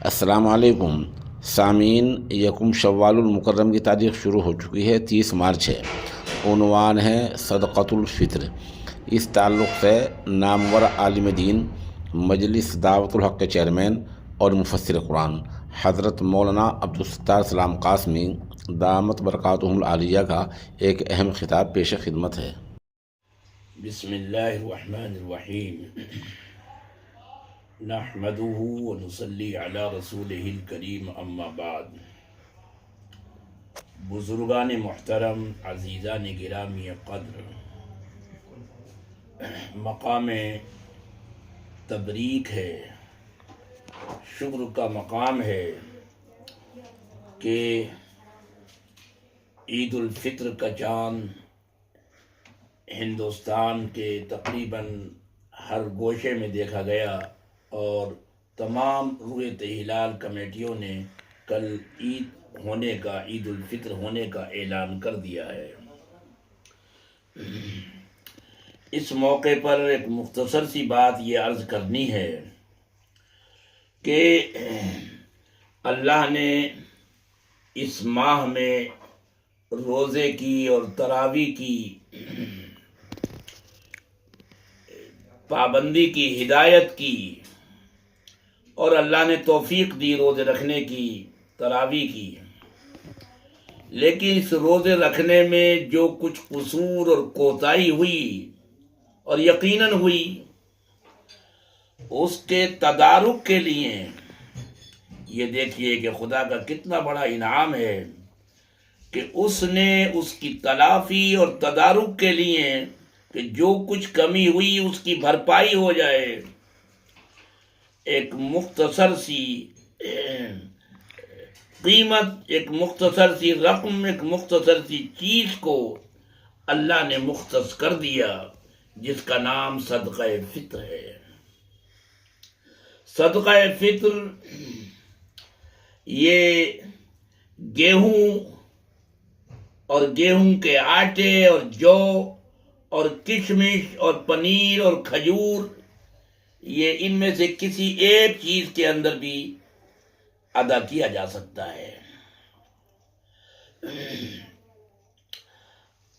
السلام علیکم سامعین، یکم شوال المکرم کی تاریخ شروع ہو چکی ہے، 30 مارچ ہے۔ عنوان ہے صدقۃ الفطر۔ اس تعلق سے نامور عالم دین، مجلس دعوت الحق کے چیئرمین اور مفسر قرآن حضرت مولانا عبدالستار سلام قاسمی دامت برکاتہم العالیہ کا ایک اہم خطاب پیش خدمت ہے۔ بسم اللہ الرحمن الرحیم، نحمدہ ونصلی علی رسولہ الکریم، اما بعد۔ بزرگان محترم، عزیزان گرامی قدر، مقام تبریک ہے، شکر کا مقام ہے کہ عید الفطر کا چاند ہندوستان کے تقریباً ہر گوشے میں دیکھا گیا اور تمام رؤیت ہلال کمیٹیوں نے کل عید ہونے کا، عید الفطر ہونے کا اعلان کر دیا ہے۔ اس موقع پر ایک مختصر سی بات یہ عرض کرنی ہے کہ اللہ نے اس ماہ میں روزے کی اور تراویح کی پابندی کی ہدایت کی، اور اللہ نے توفیق دی روزے رکھنے کی، تراویح کی، لیکن اس روزے رکھنے میں جو کچھ قصور اور کوتاہی ہوئی اور یقیناً ہوئی، اس کے تدارک کے لیے یہ دیکھیے کہ خدا کا کتنا بڑا انعام ہے کہ اس نے اس کی تلافی اور تدارک کے لیے کہ جو کچھ کمی ہوئی اس کی بھرپائی ہو جائے، ایک مختصر سی قیمت، ایک مختصر سی رقم، ایک مختصر سی چیز کو اللہ نے مختص کر دیا، جس کا نام صدقہ فطر ہے۔ صدقہ فطر یہ گیہوں اور گیہوں کے آٹے اور جو اور کشمش اور پنیر اور کھجور، یہ ان میں سے کسی ایک چیز کے اندر بھی ادا کیا جا سکتا ہے۔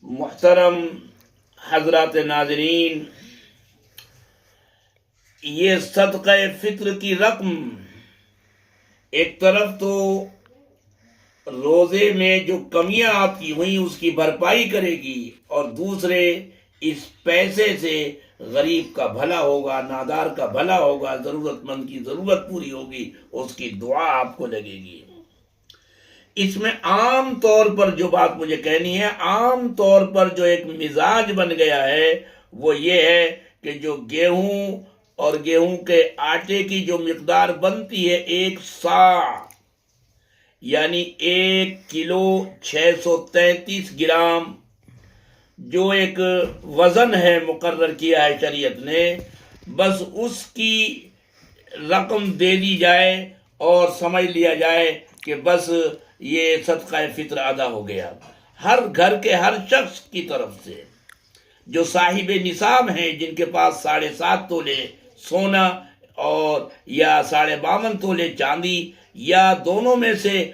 محترم حضرات ناظرین، یہ صدقہ فطر کی رقم ایک طرف تو روزے میں جو کمیاں آتی ہوئیں اس کی بھرپائی کرے گی، اور دوسرے اس پیسے سے غریب کا بھلا ہوگا، نادار کا بھلا ہوگا، ضرورت مند کی ضرورت پوری ہوگی، اس کی دعا آپ کو لگے گی۔ اس میں عام طور پر جو بات مجھے کہنی ہے، عام طور پر جو ایک مزاج بن گیا ہے وہ یہ ہے کہ جو گیہوں اور گیہوں کے آٹے کی جو مقدار بنتی ہے 1 صاع، یعنی 1 کلو 633 گرام، جو ایک وزن ہے مقرر کیا ہے شریعت نے، بس اس کی رقم دے دی جائے اور سمجھ لیا جائے کہ بس یہ صدقہ فطر ادا ہو گیا۔ ہر گھر کے ہر شخص کی طرف سے جو صاحب نصاب ہیں، جن کے پاس 7.5 تولے سونا اور یا 52.5 تولے چاندی، یا دونوں میں سے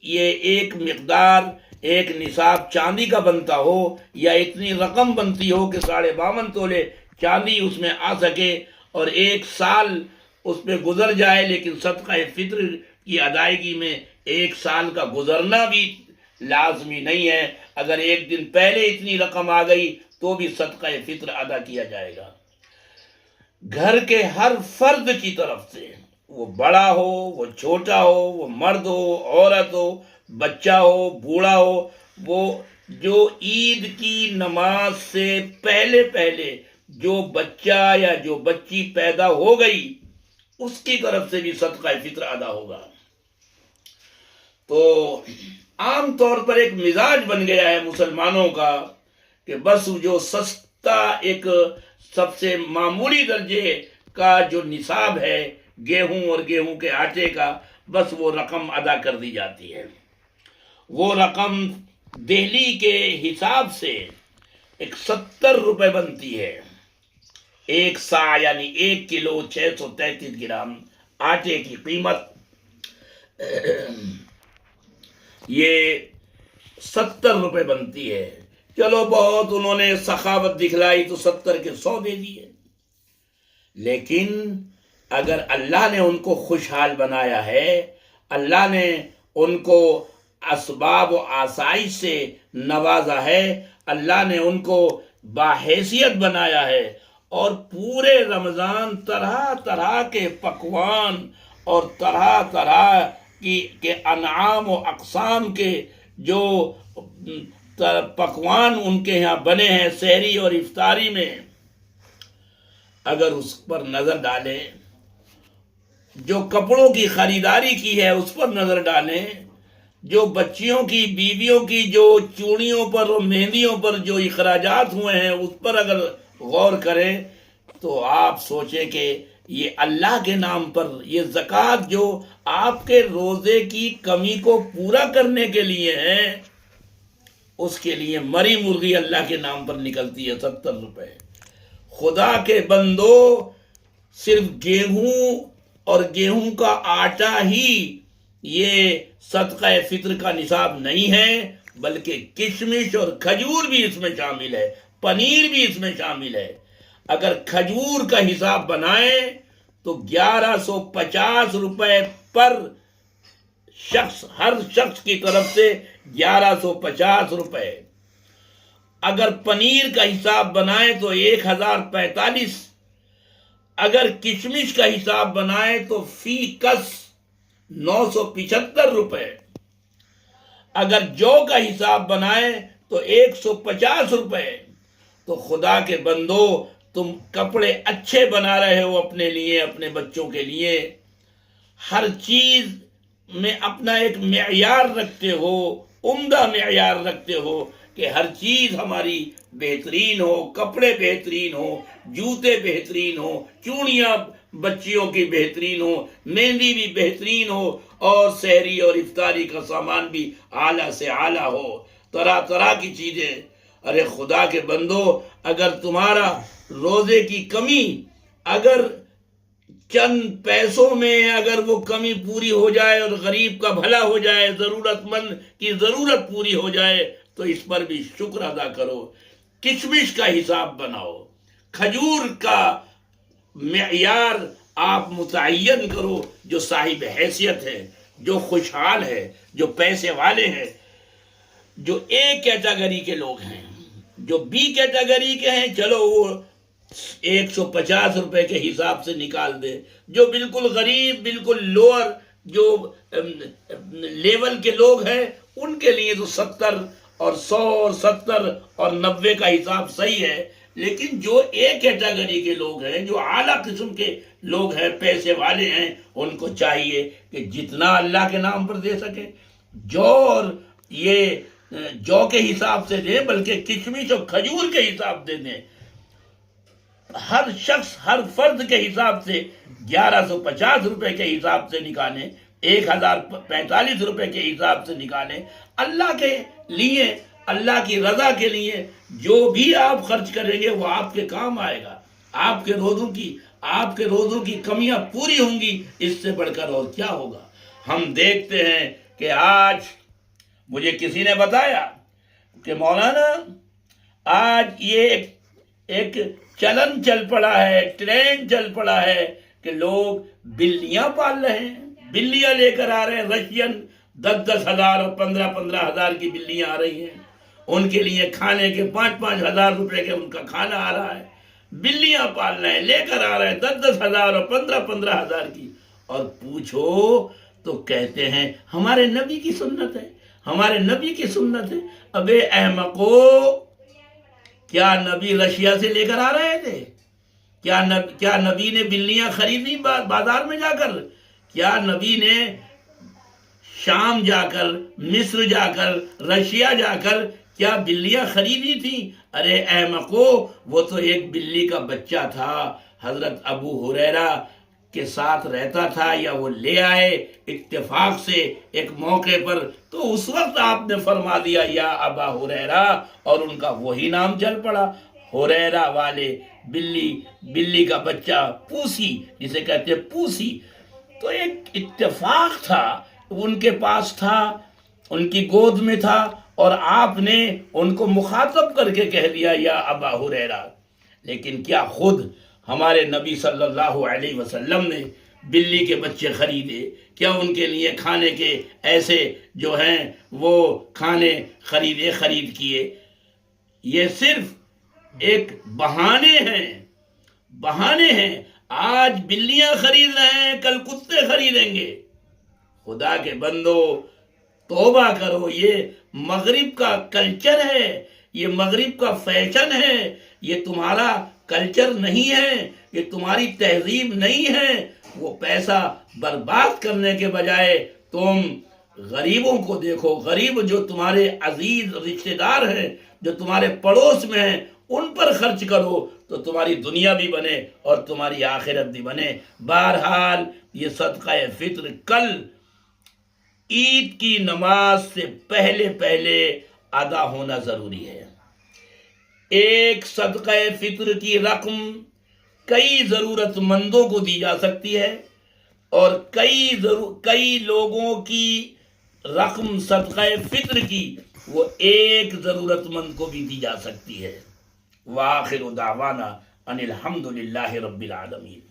یہ ایک مقدار، ایک نصاب چاندی کا بنتا ہو، یا اتنی رقم بنتی ہو کہ 52.5 تولے چاندی اس میں آ سکے، اور 1 سال اس پہ گزر جائے، لیکن صدقہ فطر کی ادائیگی میں 1 سال کا گزرنا بھی لازمی نہیں ہے۔ اگر 1 دن پہلے اتنی رقم آ گئی تو بھی صدقہ فطر ادا کیا جائے گا۔ گھر کے ہر فرد کی طرف سے، وہ بڑا ہو، وہ چھوٹا ہو، وہ مرد ہو، عورت ہو، بچہ ہو، بوڑھا ہو، وہ جو عید کی نماز سے پہلے پہلے جو بچہ یا جو بچی پیدا ہو گئی، اس کی طرف سے بھی صدقہ فطر ادا ہوگا۔ تو عام طور پر ایک مزاج بن گیا ہے مسلمانوں کا کہ بس جو سستا، ایک سب سے معمولی درجے کا جو نصاب ہے گیہوں اور گیہوں کے آٹے کا، بس وہ رقم ادا کر دی جاتی ہے۔ وہ رقم دہلی کے حساب سے 70 روپے بنتی ہے۔ 1 صاع یعنی 1 کلو 633 گرام آٹے کی قیمت یہ 70 روپے بنتی ہے. چلو بہت انہوں نے سخاوت دکھلائی تو 70 کے 100 دے دیے. لیکن اگر اللہ نے ان کو خوشحال بنایا ہے، اللہ نے ان کو اسباب و آسائش سے نوازا ہے، اللہ نے ان کو باحیثیت بنایا ہے، اور پورے رمضان طرح طرح کے پکوان اور طرح طرح کے انعام و اقسام کے جو پکوان ان کے یہاں بنے ہیں سحری اور افطاری میں، اگر اس پر نظر ڈالیں، جو کپڑوں کی خریداری کی ہے اس پر نظر ڈالیں، جو بچیوں کی بیویوں کی جو چوڑیوں پر اور مہندیوں پر جو اخراجات ہوئے ہیں اس پر اگر غور کریں تو آپ سوچیں کہ یہ اللہ کے نام پر یہ زکوٰۃ جو آپ کے روزے کی کمی کو پورا کرنے کے لیے ہے، اس کے لیے مری مرغی اللہ کے نام پر نکلتی ہے 70 روپے. خدا کے بندو، صرف گیہوں اور گیہوں کا آٹا ہی یہ صدقہ فطر کا نصاب نہیں ہے، بلکہ کشمش اور کھجور بھی اس میں شامل ہے، پنیر بھی اس میں شامل ہے. اگر کھجور کا حساب بنائیں تو 1150 روپے پر شخص، ہر شخص کی طرف سے 1150 روپے. اگر پنیر کا حساب بنائیں تو 1045. اگر کشمش کا حساب بنائیں تو فی کس 975 روپے. اگر جو کا حساب بنائیں تو 150 روپے. تو خدا کے بندو، تم کپڑے اچھے بنا رہے ہو اپنے لیے، اپنے بچوں کے لیے، ہر چیز میں اپنا ایک معیار رکھتے ہو، عمدہ معیار رکھتے ہو کہ ہر چیز ہماری بہترین ہو، کپڑے بہترین ہو، جوتے بہترین ہو، چوڑیاں بچیوں کی بہترین ہو، مہندی بھی بہترین ہو، اور سحری اور افطاری کا سامان بھی اعلیٰ سے اعلیٰ ہو، طرح طرح کی چیزیں. ارے خدا کے بندو، اگر تمہارا روزے کی کمی اگر چند پیسوں میں اگر وہ کمی پوری ہو جائے اور غریب کا بھلا ہو جائے، ضرورت مند کی ضرورت پوری ہو جائے، تو اس پر بھی شکر ادا کرو. کشمش کا حساب بناؤ، کھجور کا معیار آپ متعین کرو. جو صاحب حیثیت ہے، جو خوشحال ہے، جو پیسے والے ہیں، جو اے کیٹیگری کے لوگ ہیں، جو بی کیٹیگری کے ہیں، چلو وہ 150 روپے کے حساب سے نکال دے. جو بالکل غریب، بالکل لوور جو لیول کے لوگ ہیں، ان کے لیے تو 70 اور 100 اور 70 اور 90 کا حساب صحیح ہے. لیکن جو ایک کیٹیگری کے لوگ ہیں، جو اعلیٰ قسم کے لوگ ہیں، پیسے والے ہیں، ان کو چاہیے کہ جتنا اللہ کے نام پر دے سکے، جو اور یہ جو کے حساب سے دیں، بلکہ کشمش اور کھجور کے حساب سے دیں. ہر شخص، ہر فرد کے حساب سے 1150 روپے کے حساب سے نکالیں، 1045 روپے کے حساب سے نکالیں. اللہ کے لیے، اللہ کی رضا کے لیے جو بھی آپ خرچ کریں گے وہ آپ کے کام آئے گا. آپ کے روزوں کی کمیاں پوری ہوں گی. اس سے بڑھ کر اور کیا ہوگا؟ ہم دیکھتے ہیں کہ آج مجھے کسی نے بتایا کہ مولانا آج یہ ایک چلن چل پڑا ہے، ٹرینڈ چل پڑا ہے کہ لوگ بلیاں پال رہے ہیں، بلیاں لے کر آ رہے ہیں. رشین 10 ہزار اور 15 ہزار کی بلیاں آ رہی ہیں. ان کے لیے کھانے کے 5 ہزار روپے کے ان کا کھانا آ رہا ہے. بلیاں پال رہے ہیں، لے کر آ رہے ہیں 10 ہزار اور 15 ہزار کی. اور پوچھو تو کہتے ہیں ہمارے نبی کی سنت ہے، ہمارے نبی کی سنت ہے. ابے احمقو، کیا نبی رشیا سے لے کر آ رہے تھے؟ کیا نبی نے بلیاں خریدی بازار میں جا کر؟ کیا نبی نے شام جا کر، مصر جا کر، رشیا جا کر کیا بلیاں خریدی تھیں؟ ارے احمقو، وہ تو ایک بلی کا بچہ تھا، حضرت ابو ہریرہ کے ساتھ رہتا تھا، یا وہ لے آئے اتفاق سے ایک موقع پر، تو اس وقت آپ نے فرما دیا یا ابا ہریرہ، اور ان کا وہی نام چل پڑا. ہریرہ والے بلی کا بچہ، پوسی جسے کہتے ہیں پوسی. تو ایک اتفاق تھا ان کے پاس تھا، ان کی گود میں تھا، اور آپ نے ان کو مخاطب کر کے کہہ دیا یا ابا ہریرہ۔ لیکن کیا خود ہمارے نبی صلی اللہ علیہ وسلم نے بلی کے بچے خریدے؟ کیا ان کے لیے کھانے کے ایسے جو ہیں وہ کھانے خرید کیے؟ یہ صرف ایک بہانے ہیں۔ آج بلیاں خرید رہے ہیں، کل کتے خریدیں گے۔ خدا کے بندو توبہ کرو، یہ مغرب کا کلچر ہے، یہ مغرب کا فیشن ہے، یہ تمہارا کلچر نہیں ہے، یہ تمہاری تہذیب نہیں ہے۔ وہ پیسہ برباد کرنے کے بجائے تم غریبوں کو دیکھو، غریب جو تمہارے عزیز رشتہ دار ہیں، جو تمہارے پڑوس میں ہیں، ان پر خرچ کرو تو تمہاری دنیا بھی بنے اور تمہاری آخرت بھی بنے۔ بہرحال یہ صدقہ فطر کل عید کی نماز سے پہلے ادا ہونا ضروری ہے۔ ایک صدقہ فطر کی رقم کئی ضرورت مندوں کو دی جا سکتی ہے، اور کئی لوگوں کی رقم صدقہ فطر کی وہ ایک ضرورت مند کو بھی دی جا سکتی ہے۔ وآخر دعوانا ان الحمد للہ رب العالمین۔